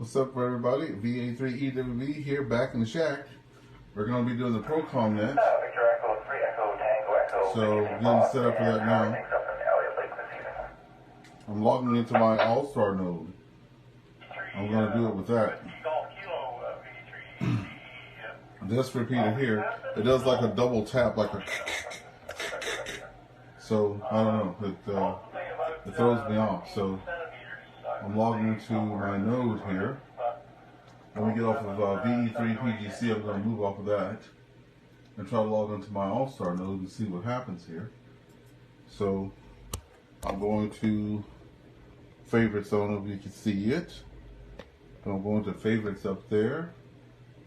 What's up, everybody? VA3EWV here, back in the shack. We're going to be doing the ProCom net. So, getting set up for that now. I'm logging into my All-Star node. I'm going to do it with that. This repeater here, it does like a double tap, like a. So, I don't know, it throws me off. So, I'm logging into my node here. When we get off of VE3PGC, I'm going to move off of that and try to log into my All-Star node and see what happens here. So I'm going to favorites. I don't know if you can see it. I'm going to favorites up there.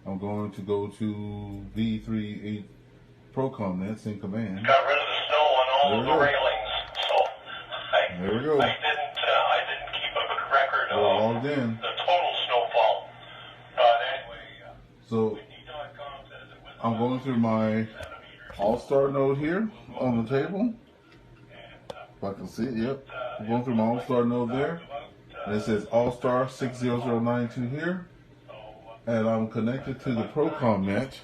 I'm going to go to VE3 ProCom nets in command. Got rid of the snow on all of the railings, so there we go. I didn't keep a good record of logged in. The total snowfall. But anyway, so I'm going through my All-Star node here on the table. If I can see it, yep. I'm going through my All-Star node there. And it says All-Star 60092 here. And I'm connected to the ProCom net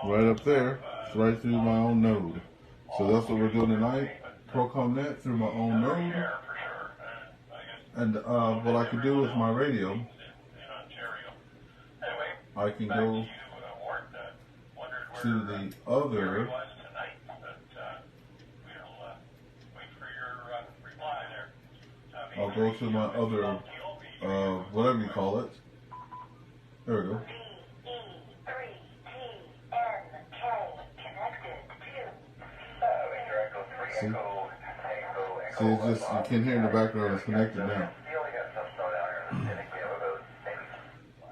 right up there, right through my own node. So that's what we're doing tonight. ProCom net through my own node. And what I can do with my radio, I can go to the other, I'll go to my other, whatever you call it. There we go. See, it's just, you can hear in the background, it's connected now.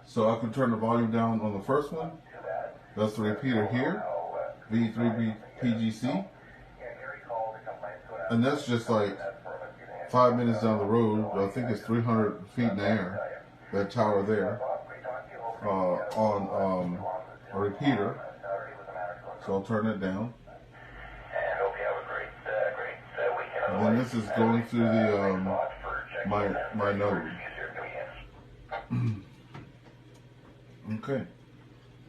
So I can turn the volume down on the first one. That's the repeater here, V3PGC. And that's just like 5 minutes down the road. I think it's 300 feet in the air, that tower there, on a repeater. So I'll turn it down. And then this is going through the my node. Okay.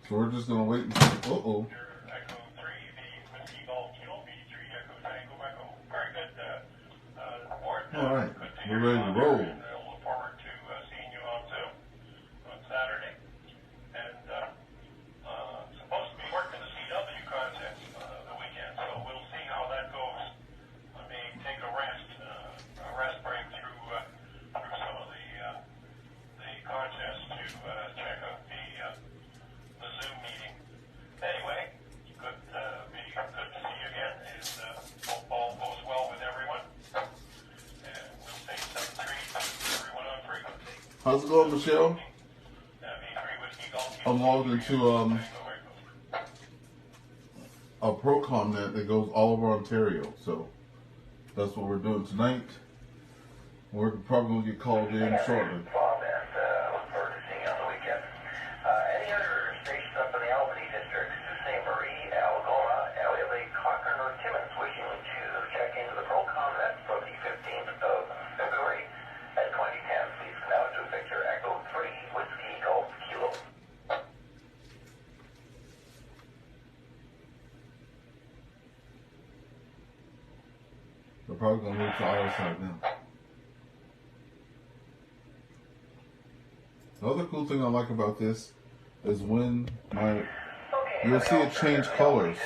So we're just gonna wait until All right, we're ready to roll. How's it going, Michelle? I'm logged into a ProCom net that goes all over Ontario, so that's what we're doing tonight. We're probably going to get called in shortly. We're probably going to move to our side now. The other cool thing I like about this is when you'll see it change colors.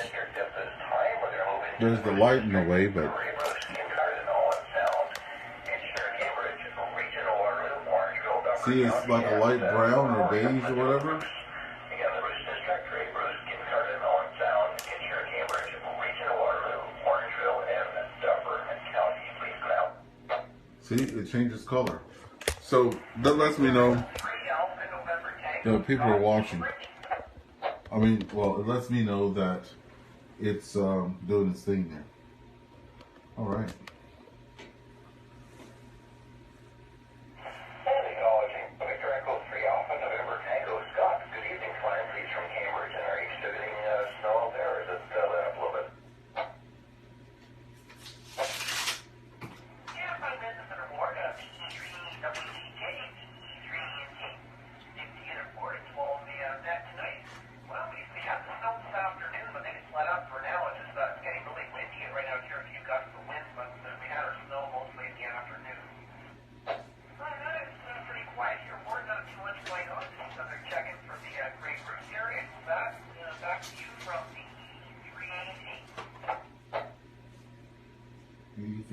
There's the light in the way, but see, it's like a light brown or beige or whatever. See, it changes color. So that lets me know that people are watching. I mean, well, it lets me know that it's doing its thing there. All right.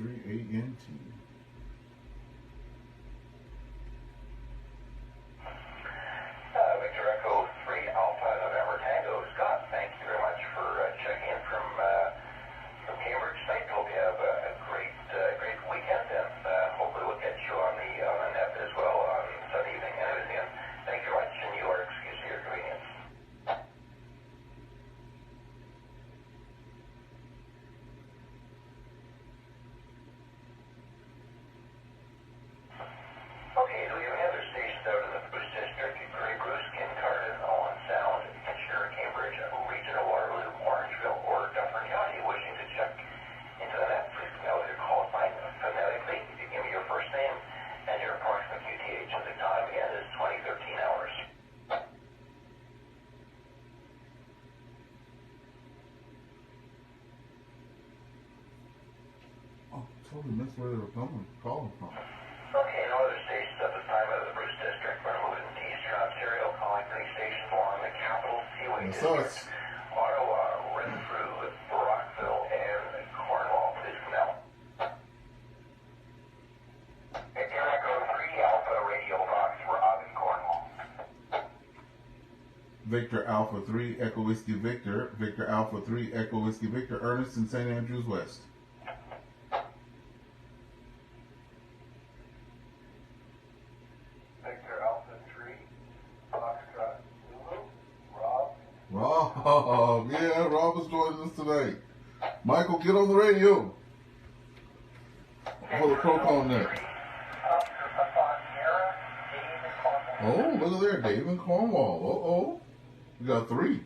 VE3ANT. Victor Echo 3 Alpha November Tango. Scott, thank you very much for checking in from Cambridge site. Hope you have a great weekend, and hopefully we'll get you on the net as well on Sunday evening and everything. Thank you very much, and you are excused for your convenience. Okay, do we have any other stations out in the Bruce District? Grey Bruce, Kincardine, Owen Sound, Kitchener, Cambridge, Regional, Waterloo, Orangeville, or Dufferin County wishing to check into the net? Please come out your call sign phonetically. If you give me your first name and your approximate QTH, and the time again is 2013 hours. Oh, totally missed where they were calling from. Okay, no other stations at this time out of the Bruce District. We're moving to Eastern Ontario, calling three stations along the Capital Seaway That's District. us. Ottawa, Renfrew, Brockville, and Cornwall. Please come out. Victor Echo 3 Alpha Radio Fox, Rob in Cornwall. Victor Alpha 3 Echo Whiskey Victor. Victor Alpha 3 Echo Whiskey Victor. Ernest in St. Andrews West. Victor Alpha 3 Foxtrot Zulu, Rob. Rob, yeah, Rob is joining us tonight. Michael, get on the radio. For the ProCom net. Oh, look at there, Dave in Cornwall. Uh-oh. We got three.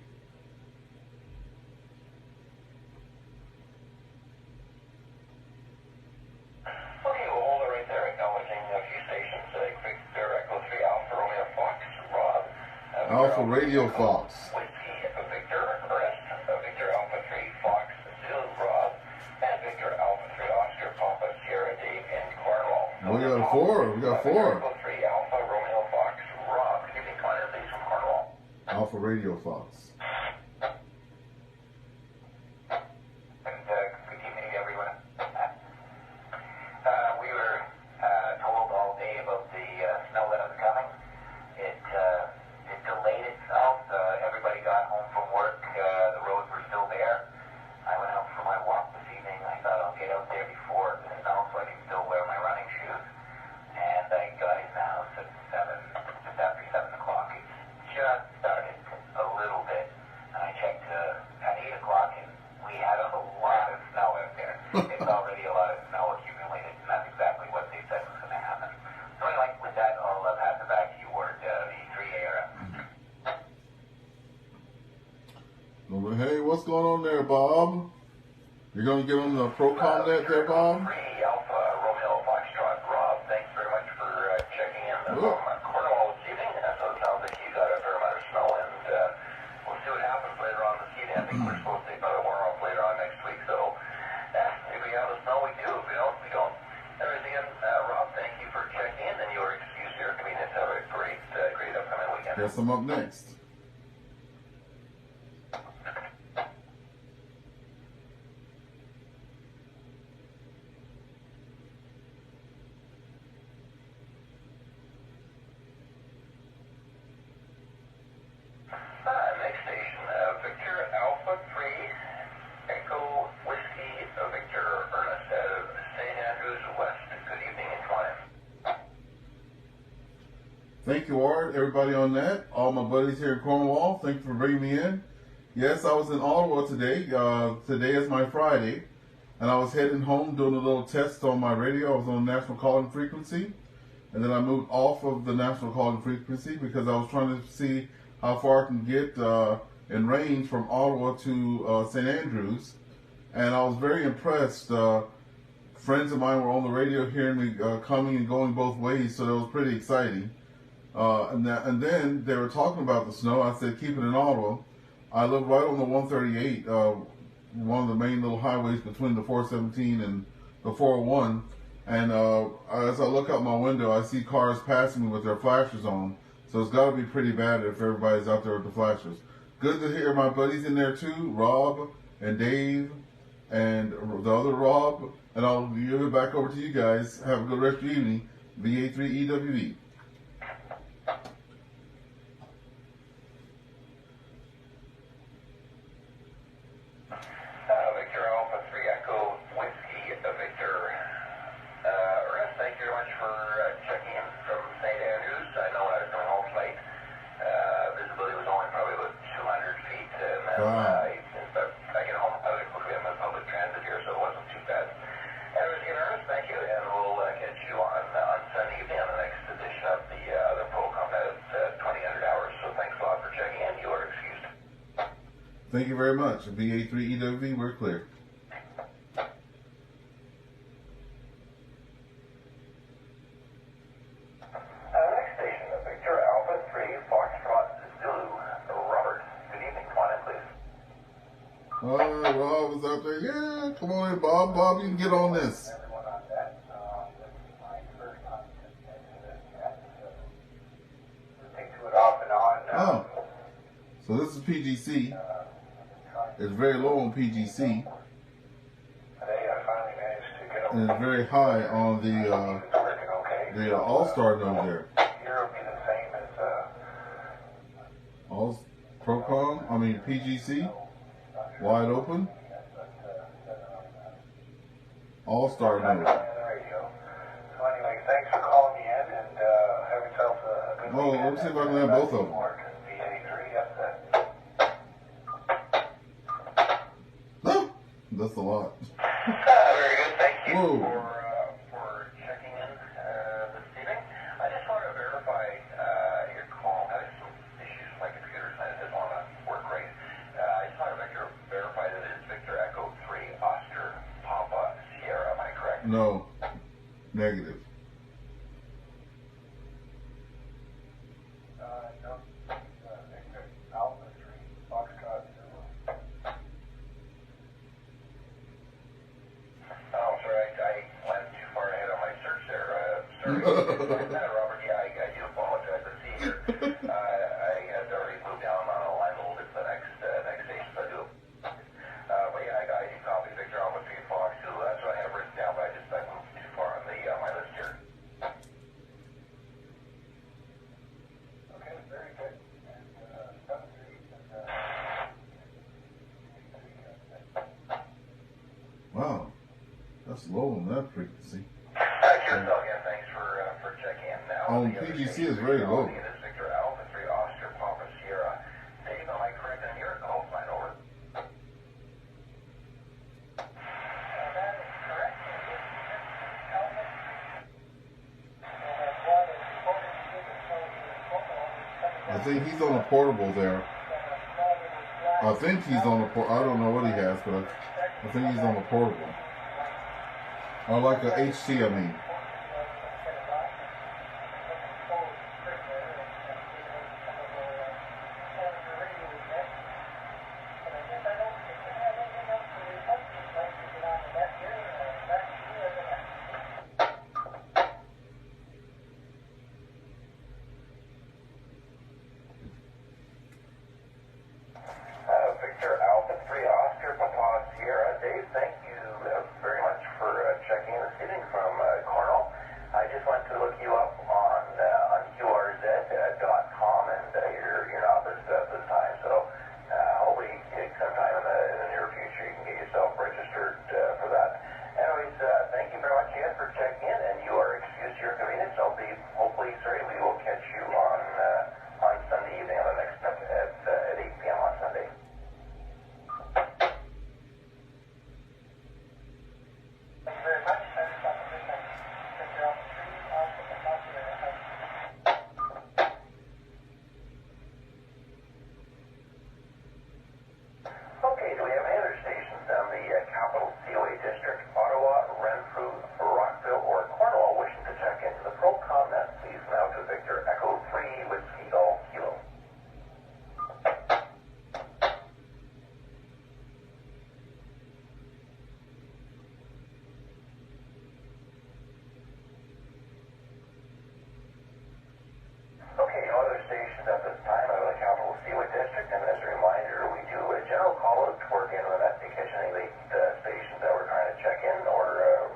Okay, we'll hold it right there, acknowledging a few stations. Victor Echo 3 Alpha Romeo Fox, Rob. Alpha Radio Fox. Whiskey Victor, Ernest. Victor Alpha 3 Fox, Zulu, Rob. And Victor Alpha 3 Oscar Papa Sierra Dave in Cornwall. We got four. We got four. Victor Echo 3 Alpha Romeo Fox, Rob. Good evening, Connor, please, from Cornwall. Alpha Radio Fox. And good evening, everyone. We were told all day about the snow that was coming. It delayed itself. Everybody got home from work. The roads were still bare. I went out for my walk this evening. I thought I'll get out there before the snow so I can still wear my running shoes. And I got in the house at 7, just after 7 o'clock. It just started a little bit. And I checked at 8 o'clock, and we had a lot of snow out there. It's already a lot of snow accumulated, and that's exactly what they said was going to happen. So anyway, with that, I'll pass it back to you, Ward, V3ARF. Well, hey, what's going on there, Bob? You're going to get on the ProCom net there, Bob? 3 Alpha Romeo Foxtrot, Rob, thanks very much for checking in from Cornwall this evening. So it sounds like you got a fair amount of snow, and we'll see what happens later on this evening. I think we're supposed to get a warm up later on next week, so if we have the snow, we do. If we don't, we don't. Everything in, Rob, thank you for checking in, and you are excused for your convenience. Have a great upcoming weekend. Guess I'm up next. Next station, Victor Alpha 3 Echo Whiskey Victor Ernest out of St. Andrews West. Good evening and time. Thank you, Art. Everybody on that. All my buddies here in Cornwall, thank you for bringing me in. Yes, I was in Ottawa today. Today is my Friday. And I was heading home doing a little test on my radio. I was on national calling frequency. And then I moved off of the national calling frequency because I was trying to see how far I can get in range from Ottawa to St. Andrews. And I was very impressed. Friends of mine were on the radio hearing me coming and going both ways, so that was pretty exciting. And then they were talking about the snow. I said, keep it in Ottawa. I live right on the 138, one of the main little highways between the 417 and the 401. And as I look out my window, I see cars passing me with their flashers on. So it's got to be pretty bad if everybody's out there with the flashers. Good to hear my buddies in there too, Rob and Dave and the other Rob and I'll give it back over to you guys. Have a good rest of your evening. VA3EWV. Victor Alpha 3 Echo Whiskey Victor. Ernest, thank you very much for checking in from St. Andrews. I know I was going home late. Visibility was only probably about 200 feet, and then I get home probably quickly. I'm on public transit here, so it wasn't too bad. Anyways, again, Ernest, thank you, and we'll catch you on Sunday evening on the next edition of the other ProCom at 2000 hours. So thanks a lot for checking in. You are excused. Thank you very much. VA3EWV, we're clear. Next station, Victor Alpha 3 Foxtrot Zulu. Robert, good evening. Come on in, please. Rob is out there. Yeah, come on in, Bob. Bob, you can get on this. Everyone on that. This is my first time into this yet. Take to it off and on. Oh, so this is PGC. It's very low on PGC, Today I finally managed to get and it's very high on the All-Star node there. Here will be the same as PGC, wide open, All-Star node. So anyway, thanks for calling me in, and have yourself a good Oh, weekend. let me see if I can have both of them. No, that's a lot. Very good, thank you Whoa. for checking in this evening. I just want to verify your call. I had some issues with my computer, so I didn't want to work right. I just want to verify that it is Victor Echo 3 Oscar Papa Sierra. Am I correct? No, negative. No. Victor Alpha 3 Foxtrot Zulu. Oh, sorry, I went too far ahead on my search there. Sorry. Robert, yeah, I do apologize. Let's see here. I had already moved down on a line a little bit to the next station, so I do. But yeah, I do copy Victor Alpha 3 Fox, so that's what I have written down, but I moved too far on my list here. Okay, very good. And 7-3. Wow, that's low on that frequency. Again, thanks for checking in now. On PGC is very low. It is Victor Alpha 3 Oscar Papa Sierra. Dave, am I correct on your call sign? Over. That is correct. I think he's on a portable there. I think he's on a I don't know what he has, but I think he's on a portable. Or like a HT, I mean. Victor Alpha 3 Oscar Papa Sierra. Dave, thank you very much for checking in this evening from Cornwall. I just went to look you up on QRZ.com, and you're not listed at this time. So hopefully sometime in the near future you can get yourself registered for that. Anyways, thank you very much again for checking in, and you are excused to your convenience. We will catch you on Sunday evening on the next at 8 p.m. on Sunday. Thank you very much. Okay, do we have any other stations down the Capital COA District, Ottawa, Renfrew, Rockville, or Cornwall wishing to check into the ProCom net? Please now to Victor Echo 3 Whiskey Golf Kilo. Okay, no other stations at this time out of the Capital COA District, and as a reminder, we do a general call out toward the end of the net to catch any late stations that we're trying to check in or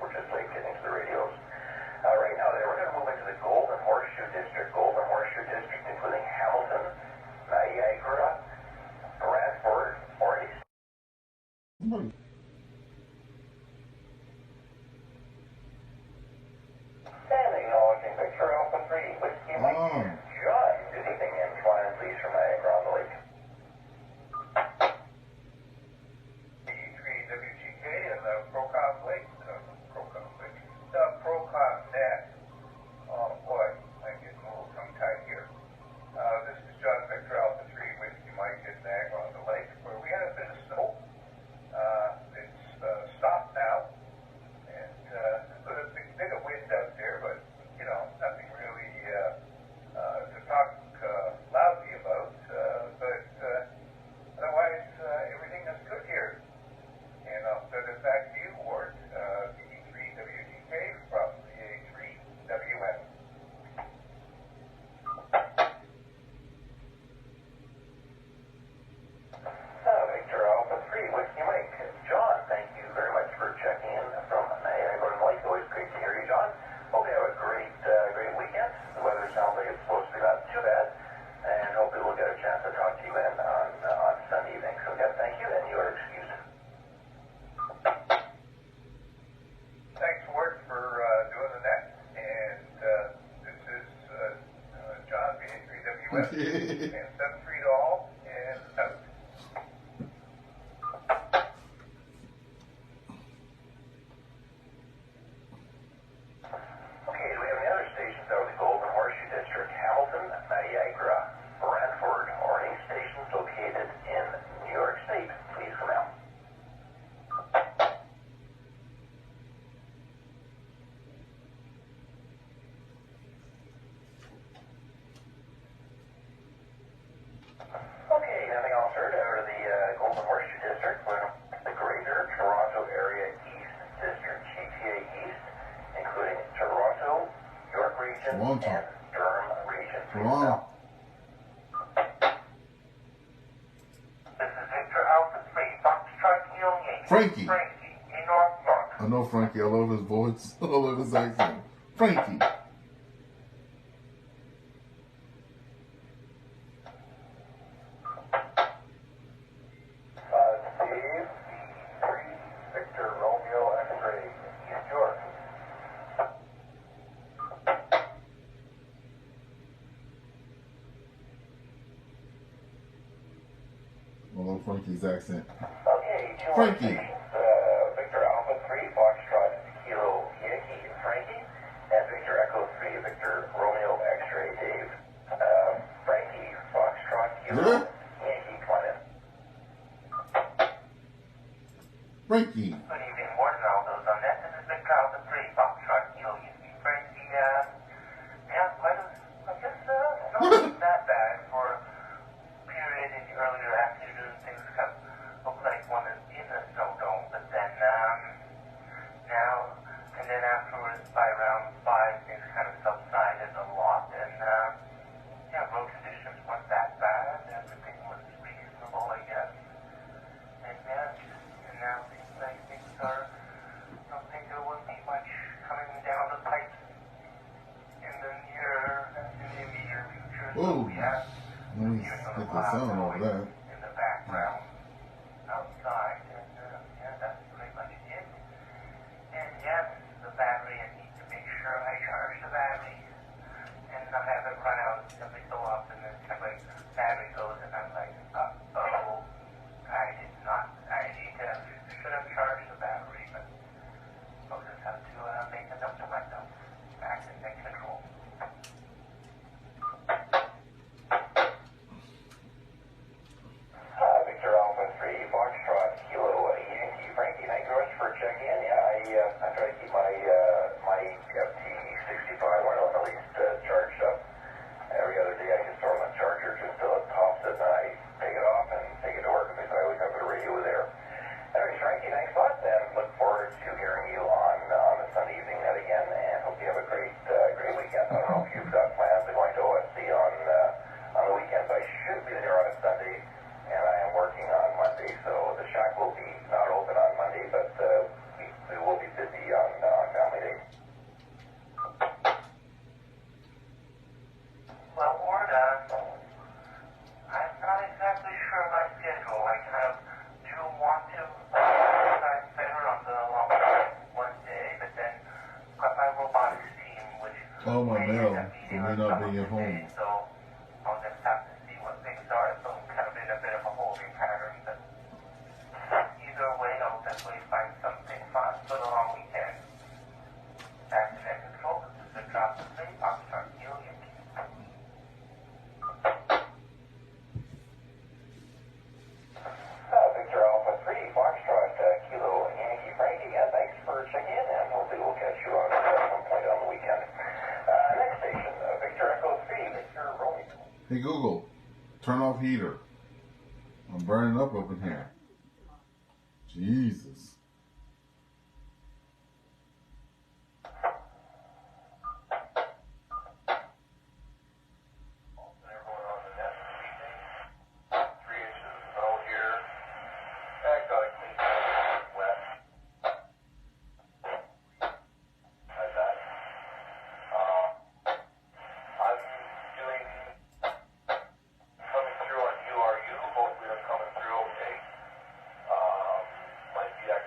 west, and 7-3 all, and out. Okay, do we have any other stations out of the Golden Horseshoe District? Hamilton, Niagara, Brantford, or any stations located in New York State? Please come out. Okay, nothing else heard out of the Golden Horseshoe District. We're in the Greater Toronto Area East District, GTA East, including Toronto, York Region, Toronto. and Durham Region. Toronto. This is Victor Alpha 3, Foxtrot Kilo Yankee. Frankie. Frankie, in North York. I know Frankie. I love his voice. I love his accent. Frankie. Steve, V3, Victor Romeo X-Ray, East York. I love Frankie's accent. Okay, two more Frankie. stations. Victor Alpha 3, Foxtrot Kilo Yankee, Frankie, and Victor Echo 3, Victor Romeo X-Ray, Dave. Frankie, Foxtrot Kilo Yeah. Yankee, come on in. Frankie. Good evening, morning, all those on that. This is Victor Alpha 3, Foxtrot Kilo Yankee, Frankie. Yeah, I guess it wasn't that bad for a period in the earlier afternoon. Things kind of looked like one is in the snow dome, but then now and then afterwards by around 5 things kind of subsided a lot, and yeah, road conditions weren't that bad. Everything was reasonable, I guess. And and now it seems like things are. I don't think there will be much coming down the pipes in the immediate future. So Whoa. we have Let me get the sound over that. in the background outside, and yeah, that's pretty much it. And yeah, this is the battery. I need to make sure I charge the battery and not have it run out every so often. And it's like battery goes, and I'm like, oh, I did not. I should have charged the battery, but I'll just have to make a note to myself. Back in next control. Victor Alpha 3, Foxtrot Kilo Yankee, Frankie, thank you very much for checking in. Yeah, I try to keep my FT65 wireless at least charged up. Every other day I just throw in a charger just till it pops it, and I take it off and take it to work because I always have the radio there. Anyway, Frankie, thanks a lot, and look forward to hearing you on the Sunday evening net again, and hope you have a great weekend. I don't know if you've got plans of going to OSC on the weekends. I should be there on a Sunday, and I am working on Monday, so the shack will be not open on Monday, but we will be busy on Family Day. Well, Orda, I'm not exactly sure my schedule. I kind of do want to decide better on the long one day, but then got my robotics team, which Oh, my mail. They You may not be at home. so I'll just have to see what things are. So I'm kind of in a bit of a holding pattern, but either way, I'll definitely find something fun for the long weekend. Back to net control. This is the drop of the Foxtrot Kilo Yankee. Victor Alpha 3, Foxtrot Kilo Yankee, Frankie. Yeah, thanks for checking in, and hopefully we'll catch you on some point on the weekend. Next station, Victor Echo 3, Victor Romeo. Hey Google, turn off heater. I'm burning up in here. Jesus. Everyone on the net this evening. 3 inches of snow here. I got it clean wet. Like that. I'm doing coming through on URU. Hopefully I'm coming through okay. My VX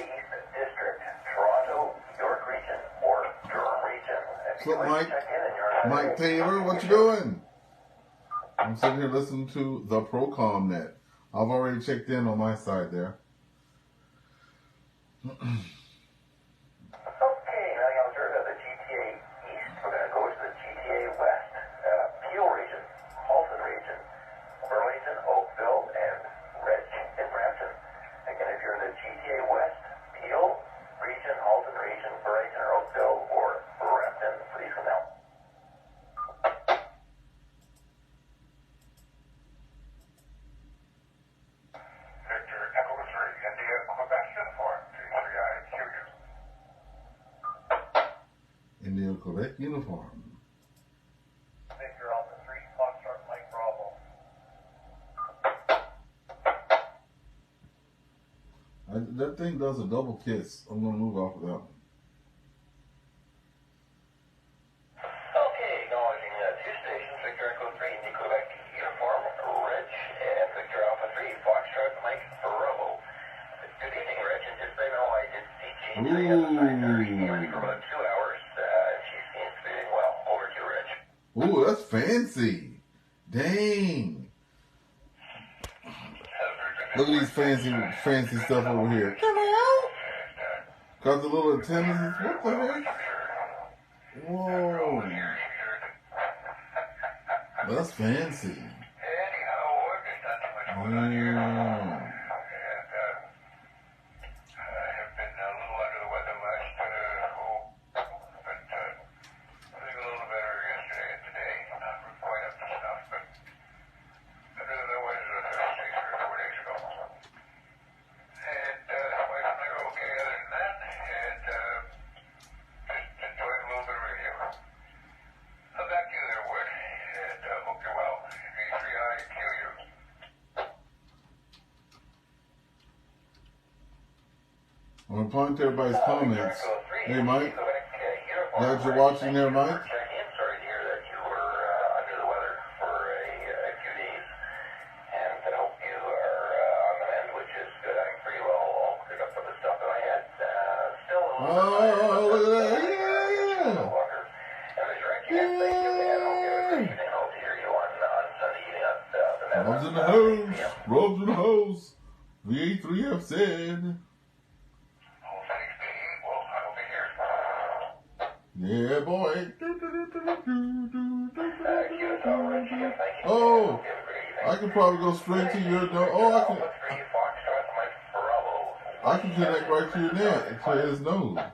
East District, Toronto, York Region, or Durham Region. If you What's up, would like Mike? to check in and you're Mike Taylor, what you doing? I'm sitting here listening to the ProCom net. I've already checked in on my side there. Okay, now you heard of the GTA East. We're going to go to the GTA West, Peel Region, Halton Region, Burlington, Oakville, and Ridge in Brampton. Again, if you're in the GTA West, Peel Region, Halton Region, Burlington, or Oakville, or Brampton, please come out. Victor Echo 3, India, Quebec uniform, 3IQU. India, Quebec uniform. Victor Alpha 3, Foxtrot Mike Bravo. That thing does a double kiss. I'm going to move off of that one. Okay, acknowledging two stations, Victor Echo 3, India, Quebec uniform, Ridge, and Victor Alpha 3, Foxtrot Mike Bravo. Good evening, Ridge. And just so you know, I did see Jean today at the site. For about 2 hours. She seems to be doing well. Over to you, Ridge. Ooh, that's fancy. Dang. Look at these fancy stuff over here. Come on. Got the little antennas. What the heck? Whoa. That's fancy. Yeah. I'm replying to everybody's comments. Hey, Mike. Glad you're watching there, Mike. Sorry to hear that you were under the weather for a few days. And I hope you are on the mend, which is good. I'm pretty well all cleared up for the stuff that I had. Still a little Oh, look at that. no longer. And Mr. Rick, again, thank you. And I'll give a great evening. I hope to hear you on Sunday evening at the Rob's in the house. Rob's in the house. VA3F said. Yeah, boy. Oh, I can probably go straight to your door. Oh, I can connect right to your neck, to his nose. VA3FMB,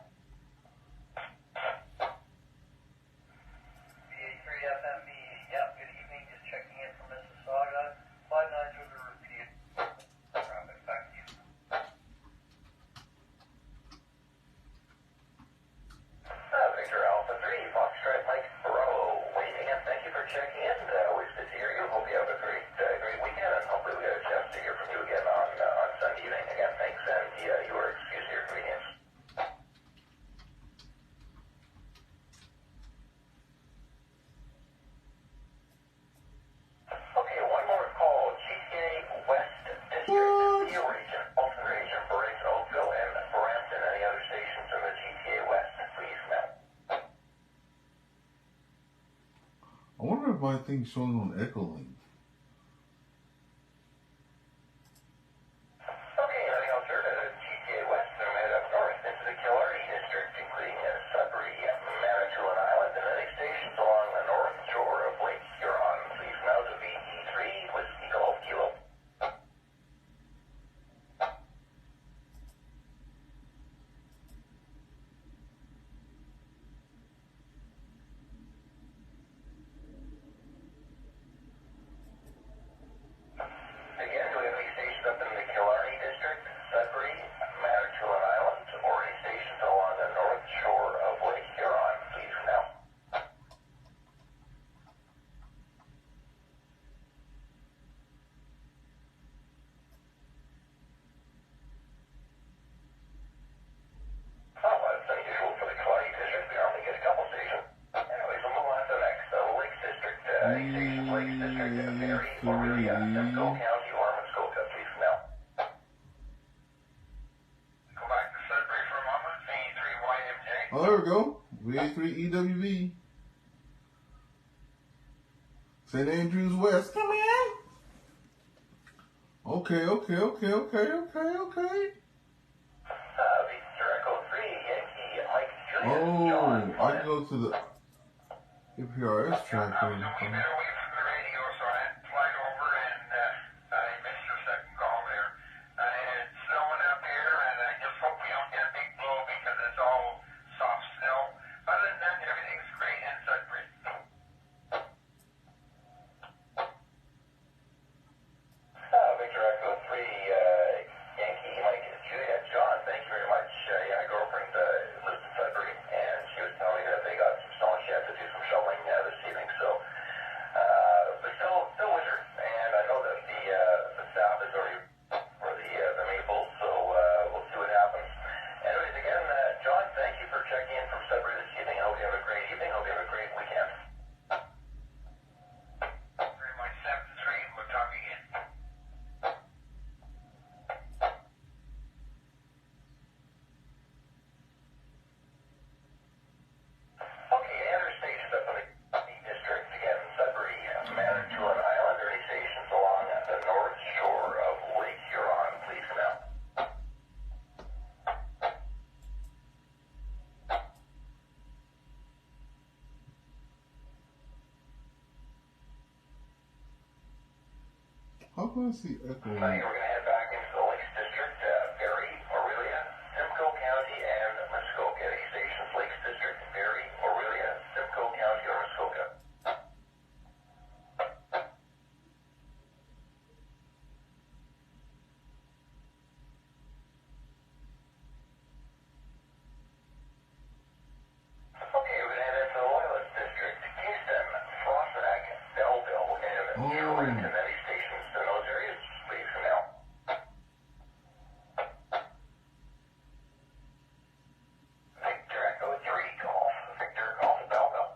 yep, good evening, just checking in from Mississauga. 59 for the repeat. Traffic, back to you. Victor Alpha 3, Foxtrot Mike Bravo, waiting, and thank you for checking in. Always good to hear you. Hope you have a great weekend, and hopefully we get a chance to hear from you again on Sunday evening. Again, thanks, and you are excused your convenience. Okay, one more call. GTA West District, Peel Region, Halton Region, Burlington, Oakville, and Brampton. Any other stations in the GTA West, please, Matt. I wonder if my thing's showing on Echolink. Okay, heading out there to GTA West, and head up north into the Killarney District, including Sudbury, Manitoulin Island, and any stations along the north shore of Lake Huron. Please now to VE3, Whiskey Golf Kilo. Again, do we have any stations up in the Killarney District, Sudbury, Manitoulin Island, or any stations along the north shore of Lake Huron? Please now. Oh, that's unusual for the Killarney District. We normally get a couple stations. Anyways, we'll move on to the next. Lakes District, any stations, Lakes District, Barrie, Orillia, Simcoe County, or Muskoka, please now. Go back to Oh, there we go. VA3 EWV. St. Andrews West. Come in. Okay. Victor Echo 3, Yankee, Mike Julius, Oh, John. I can go to the APRS track. I was a wee bit away from the radio, so I had to fly over, and I missed your second call there. It's snowing up here, and I just hope we don't get a big blow because it's all soft snow. Other than that, everything's great in Sudbury. Victor Echo 3, Yankee, Mike Juliet, John, thank you very much. Yeah, my girlfriend lives in Sudbury, and she was telling me that they got some snow and she had to do some shoveling this evening, so but still winter, and I know that the staff is already for the maples, so we'll see what happens. Anyways, again, John, thank you for checking in from Sudbury this evening. I hope you have a great evening. I hope you have a great weekend. Very much 7-3, we'll talk again. Okay, Andrew stations up in the district, again, Sudbury, Manitoulin Island, or any stations along the north shore of Lake Huron, please come out. How can I see We're echoing? going to head back into the Lakes District, Barrie, Orillia, Simcoe County, and Muskoka. Any stations, Lakes District, Barrie, Orillia, Simcoe County, or Muskoka. Okay, we're going to head into the Loyalist District, Kingston, Frontenac, Belleville, and Trenton. Any stations in those areas, please come out. Victor Echo 3, Golf. Victor Golf, Belleville.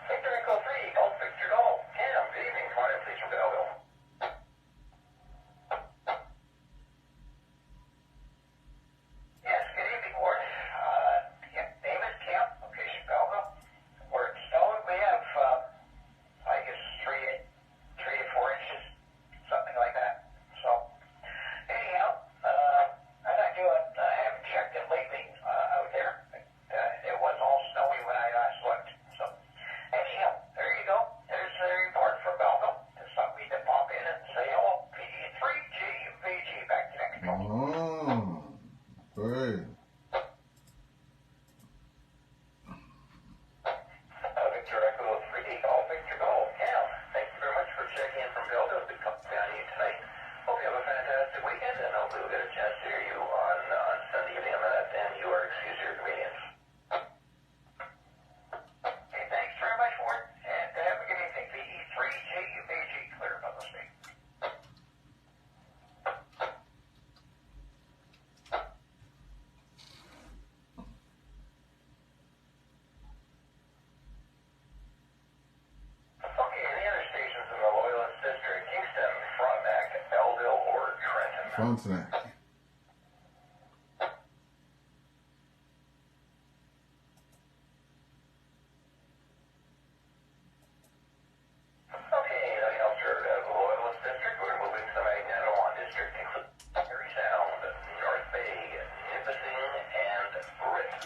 Victor Echo 3, Golf, Victor Golf. Cam, good evening. Come on in, please, from Belleville. Yes, good evening, Ward. David, Camp, location Belleville. We're snowing. We have, I guess, 3 to 4 inches, something like that. So, anyhow, I'm not doing, I haven't checked it lately out there. It was all snowy when I last looked. So, anyhow, there you go. There's the report from Belleville. Just thought we'd pop in and say hello. PE3GVG. Back to next call. Oh, great. Victor Echo 3D, Golf, Victor Golf. Cam, thank you very much for checking in from Belleville. Good company on you tonight. Hope you have a fantastic weekend, and hopefully we'll get a chance to hear you on Sunday evening on that, and you are excused your convenience. Okay, thanks very much, Ward, and have a good evening. PE3GVG, clear above the state. Okay, the other stations in the Loyalist District, Kingston, Frontenac, Belleville, or Trenton. Frontenac. Okay, nothing else heard out of the Loyalist District. We're moving to the Magnetowan District, including Erie Sound, North Bay, Nipissing, and Britain.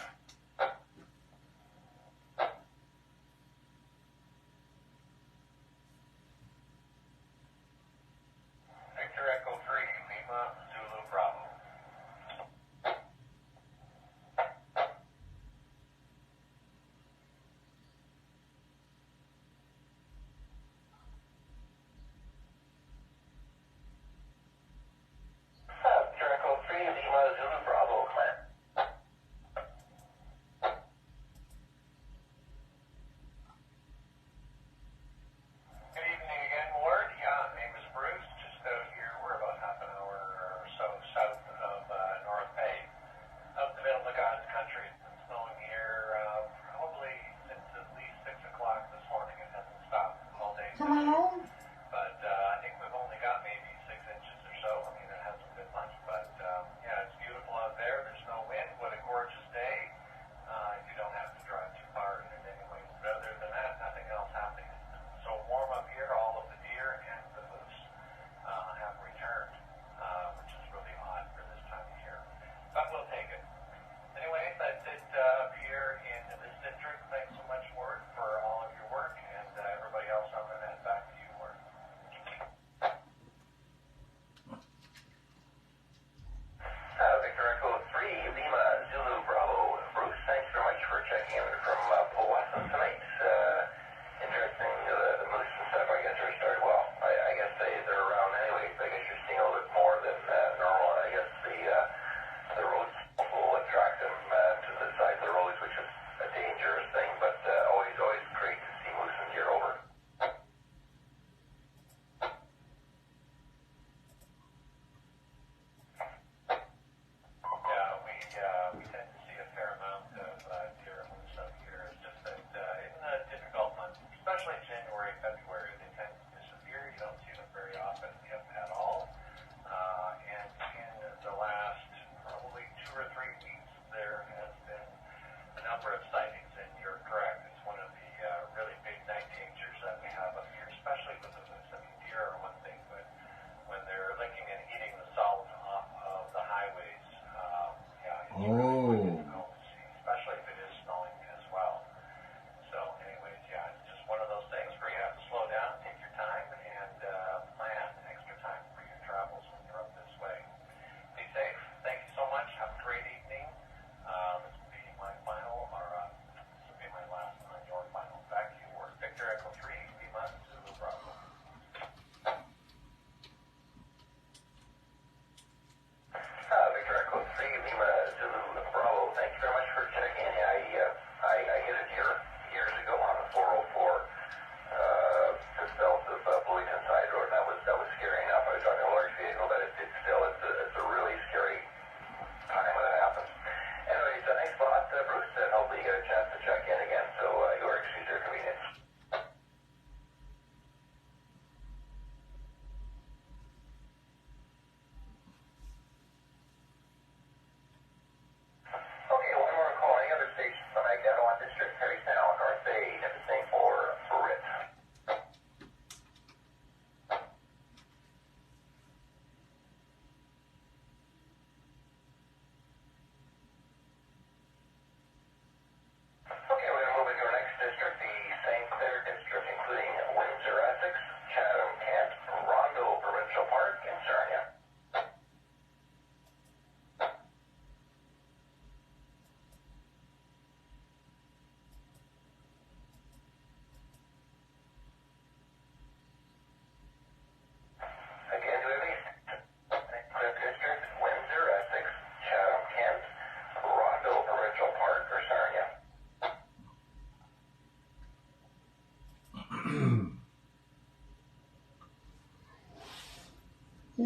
Victor Echo 3, Lima, Zulu,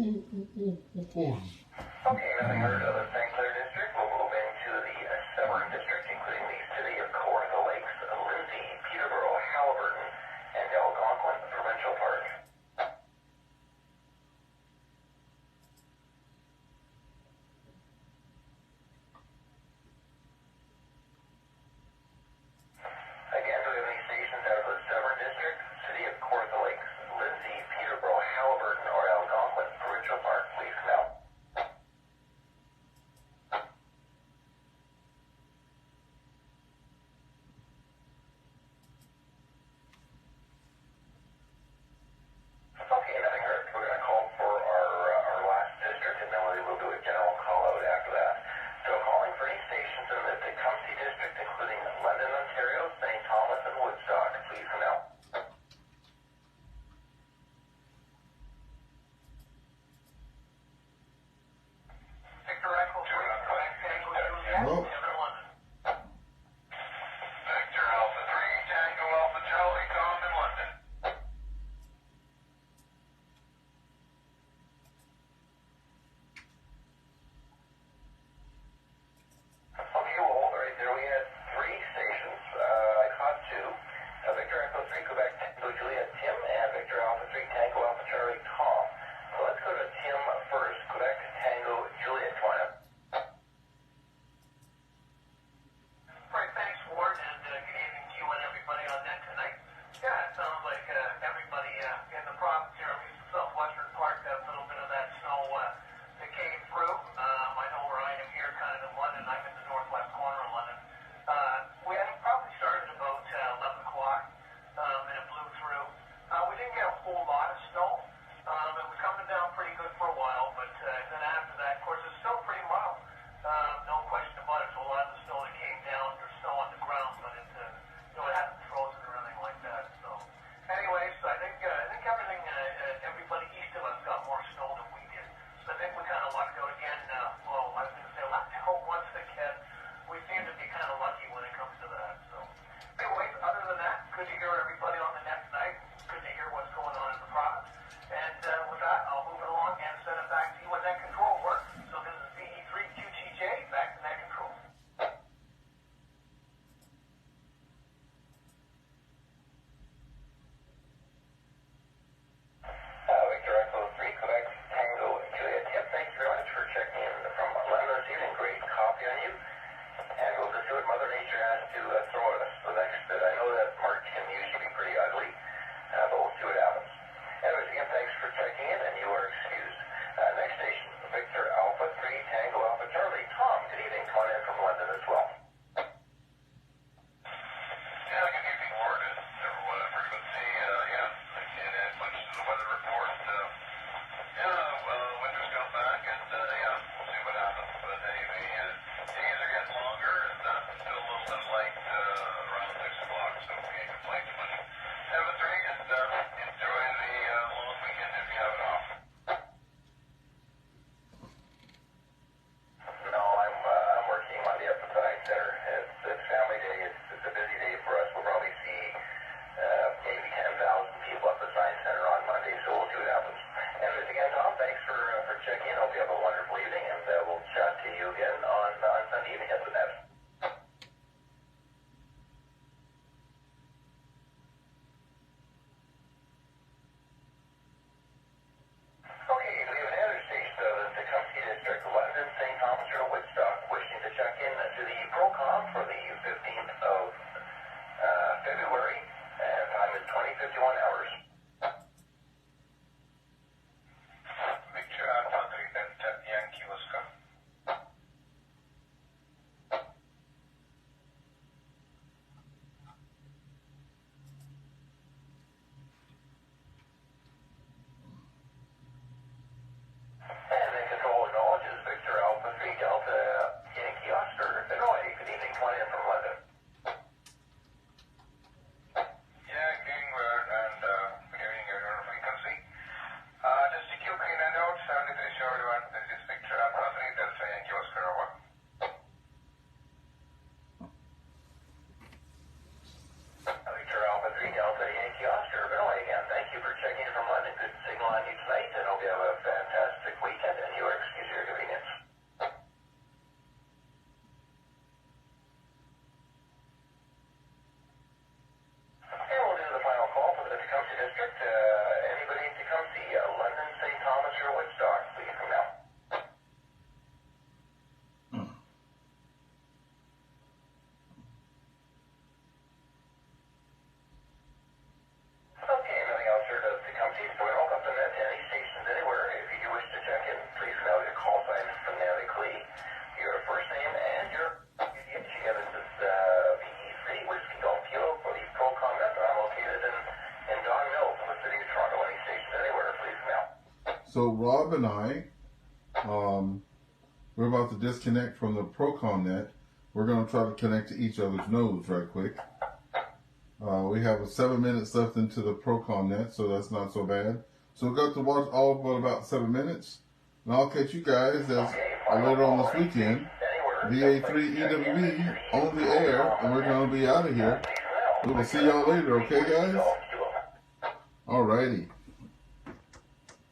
Okay, nothing heard of the St. Clair District. We'll move into the Severn District, including the city of Kawartha Lakes, Lindsay, Peterborough, Halliburton, and Algonquin Provincial Park. Again, do we have any stations out of the Severn District, city of Kawartha Lakes, Lindsay, Peterborough, Halliburton, or Algonquin Provincial Park? Please come out. Okay, nothing heard. We're going to call for our last district, and then we'll do a general call-out after that. So calling for any stations in the Tecumseh District, including London, Ontario, St. Thomas, and Woodstock. Please come out. Victor Echo 3, Quebec Tango Juliet, Hello? Severn, London. Victor Alpha 3, Tango Alpha Charlie, Tom in London. Okay, we'll hold right there. We had 3 stations. I caught 2. Victor Echo 3, Quebec Tango Juliet, Tim, and Victor Alpha 3, Tango Alpha Charlie, Tom. So let's go to Tim first. Quebec Tango Juliet, come on up. Right, thanks, Ward, and good evening to you and everybody on net tonight. Yeah, it sounds like everybody in the province here, at least the southwestern part, got a little bit of that snow that came through. I know where I am here, kind of in London. I'm in the northwest corner of London. We had probably started about 11 o'clock, and it blew through. We didn't get a whole lot of snow. It was coming down pretty good for a while, but then after that, of course, it's still pretty mild. No question about it. So a lot of the snow that came down, there's snow on the ground, but it, it hasn't frozen or anything like that. So, anyways, I think everything, everybody east of us got more snow than we did. So I think we kind of lucked out again. Well, I was going to say lucked out once again. We seem to be kind of lucky when it comes to that. So, anyways, other than that, good to hear everybody on the net tonight. Good to hear what's going on in the province. And with that, I'll move it along and send it back to you at net control work. So this is VE3QTJ, back to net control. Victor Echo 3, Quebec Tango Juliet. Tim, thank you very much for checking in from London this evening. Great copy on you. And we'll just see what Mother Nature has to throw at us the next bit. I know that March can usually be pretty So Rob and I, we're about to disconnect from the ProCom net. We're going to try to connect to each other's nodes right quick. We have 7 minutes left into the ProCom net, so that's not so bad. So we've got to watch all but about 7 minutes. And I'll catch you guys as later on this weekend. VA3EWB on the air, and we're going to be out of here. We will see y'all later, okay, guys? Alrighty.